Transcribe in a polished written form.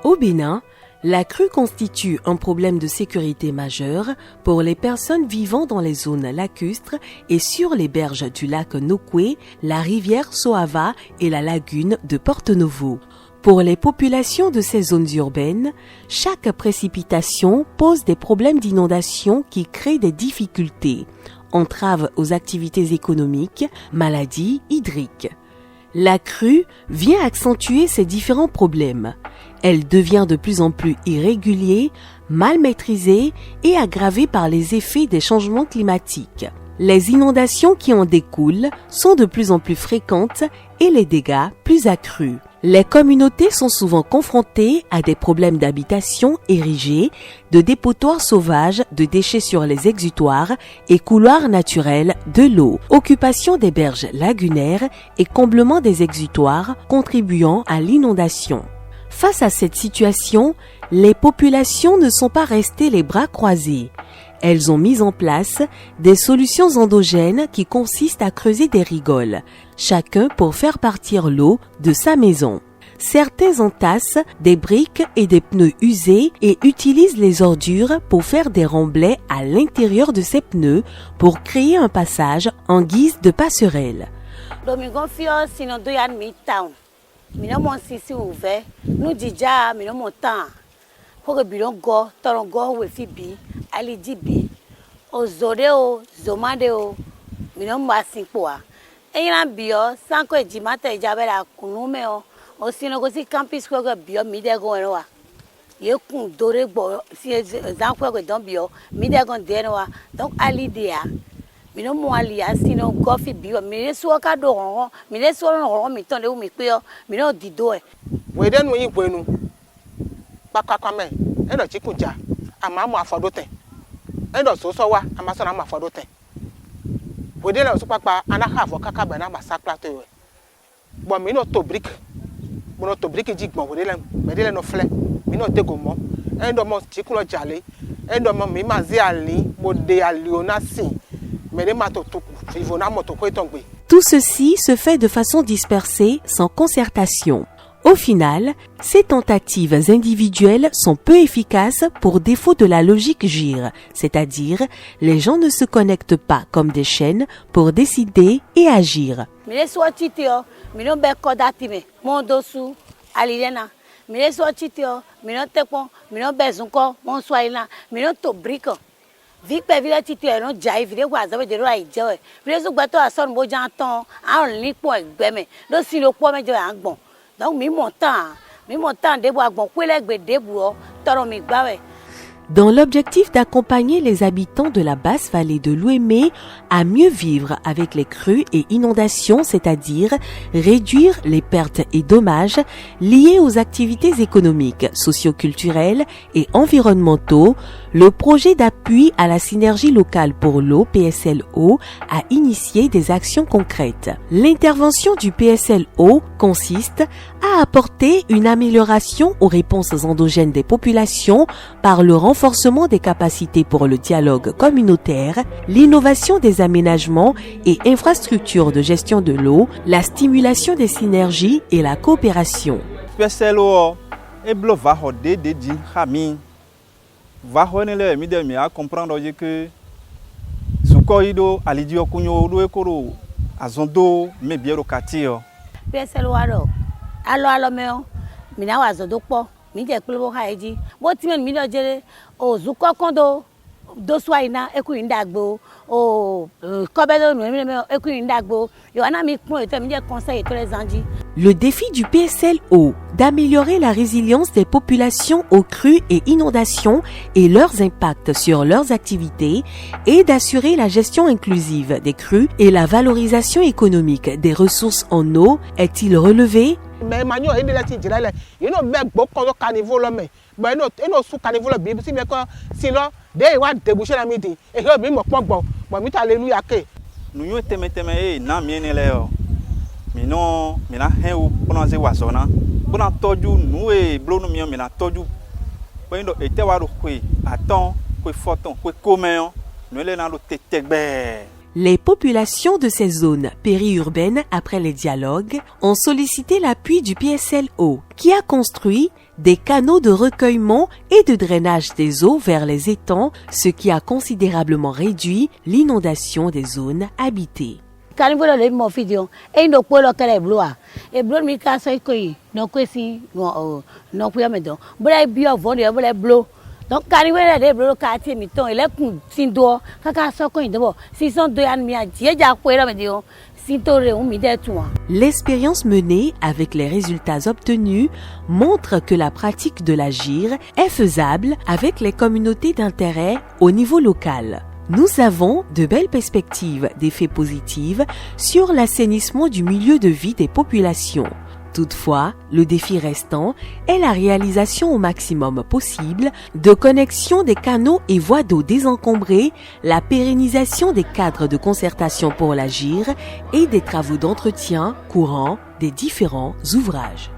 Au Bénin, la crue constitue un problème de sécurité majeur pour les personnes vivant dans les zones lacustres et sur les berges du lac Nokoué, la rivière Soava et la lagune de Porto-Novo. Pour les populations de ces zones urbaines, chaque précipitation pose des problèmes d'inondation qui créent des difficultés, entraves aux activités économiques, maladies hydriques. La crue vient accentuer ces différents problèmes. Elle devient de plus en plus irrégulière, mal maîtrisée et aggravée par les effets des changements climatiques. Les inondations qui en découlent sont de plus en plus fréquentes et les dégâts plus accrus. Les communautés sont souvent confrontées à des problèmes d'habitation érigés, de dépotoirs sauvages, de déchets sur les exutoires et couloirs naturels de l'eau, occupation des berges lagunaires et comblement des exutoires contribuant à l'inondation. Face à cette situation, les populations ne sont pas restées les bras croisés. Elles ont mis en place des solutions endogènes qui consistent à creuser des rigoles, chacun pour faire partir l'eau de sa maison. Certains entassent des briques et des pneus usés et utilisent les ordures pour faire des remblais à l'intérieur de ces pneus pour créer un passage en guise de passerelle. Alidibi ozoreo zomadeo minom basinpoa eyina bio sanko ejimata ejabela kunumeo osino kosi campus ko bio midego enwa yekun dore gbo si zanko ko don bio midego denwa donc alidia minom alia sino gofi bio mireso ka do ron mireso ron mi ton le mi pe o mi no dido e we den wo yin kwenu pakakame e no chikunja amamu afodoten endo so wa amasona ma fodoten we dey na so papa anaka afo kaka ba na masakla to we bo mi no to brick mo no to brick jigbon we dey no fle mi no tego mo endo mo chikulo jale endo mo mi ma zi ali mo de aliona sin me de ma to ivona mo to ko itongbe. Tout ceci se fait de façon dispersée, sans concertation. Au final, ces tentatives individuelles sont peu efficaces pour défaut de la logique gire, c'est-à-dire les gens ne se connectent pas comme des chaînes pour décider et agir. Donc mi montant de bois bon kwelegbe debuo toro mi gbawe. Dans l'objectif d'accompagner les habitants de la basse vallée de l'Ouémé à mieux vivre avec les crues et inondations, c'est-à-dire réduire les pertes et dommages liés aux activités économiques, socio-culturelles et environnementaux, le projet d'appui à la synergie locale pour l'eau, PSLO, a initié des actions concrètes. L'intervention du PSLO consiste à apporter une amélioration aux réponses endogènes des populations par le renforcement des capacités pour le dialogue communautaire, l'innovation des aménagements et infrastructures de gestion de l'eau, la stimulation des synergies et la coopération. PSLO eblo va hodé de di khami va honele mi de mi a comprendre que sukoido alidio kunyo do ekoro azondo me biero katio PSLO alo meo mi na wa azondo po mi je pe bo haiji bo ti men mi lo jere o zuko kondo do swaina eku indagbo o kobedo mi eku indagbo yo ana mi pon eto mi je conseil to les anji. Le défi du PSLO d'améliorer la résilience des populations aux crues et inondations et leurs impacts sur leurs activités et d'assurer la gestion inclusive des crues et la valorisation économique des ressources en eau est-il relevé? Mais manyo ende la ti jira le you know be gbo ko carnival lo me but no su carnival bi si me ko si lo de wa deboucher la midi e he mi mo pon gbo mo mi ta hallelujah ke nu yo temeteme e na mi ni le o mi na he o prononcer wa sona bona toju nu e blonu mi na toju po ndo ete wa ro kwe aton kwe foton kwe komen no le na lo tetegbe. Les populations de ces zones périurbaines, après les dialogues, ont sollicité l'appui du PSLO, qui a construit des canaux de recueillement et de drainage des eaux vers les étangs, ce qui a considérablement réduit l'inondation des zones habitées. Carnival le mo video e no puedo que le bloa e blo mi ka so koi no kwesi no puya me don bla bio vo ne bla blo donc carnival le blo ka ti mi ton ele kun tin do ka so koi de si son do an mi a je ja puedo me dio si to re mi de tu. L'expérience menée avec les résultats obtenus montre que la pratique de l'agir est faisable avec les communautés d'intérêt au niveau local. Nous avons de belles perspectives d'effets positifs sur l'assainissement du milieu de vie des populations. Toutefois, le défi restant est la réalisation au maximum possible de connexions des canaux et voies d'eau désencombrés, la pérennisation des cadres de concertation pour l'agir et des travaux d'entretien courant des différents ouvrages.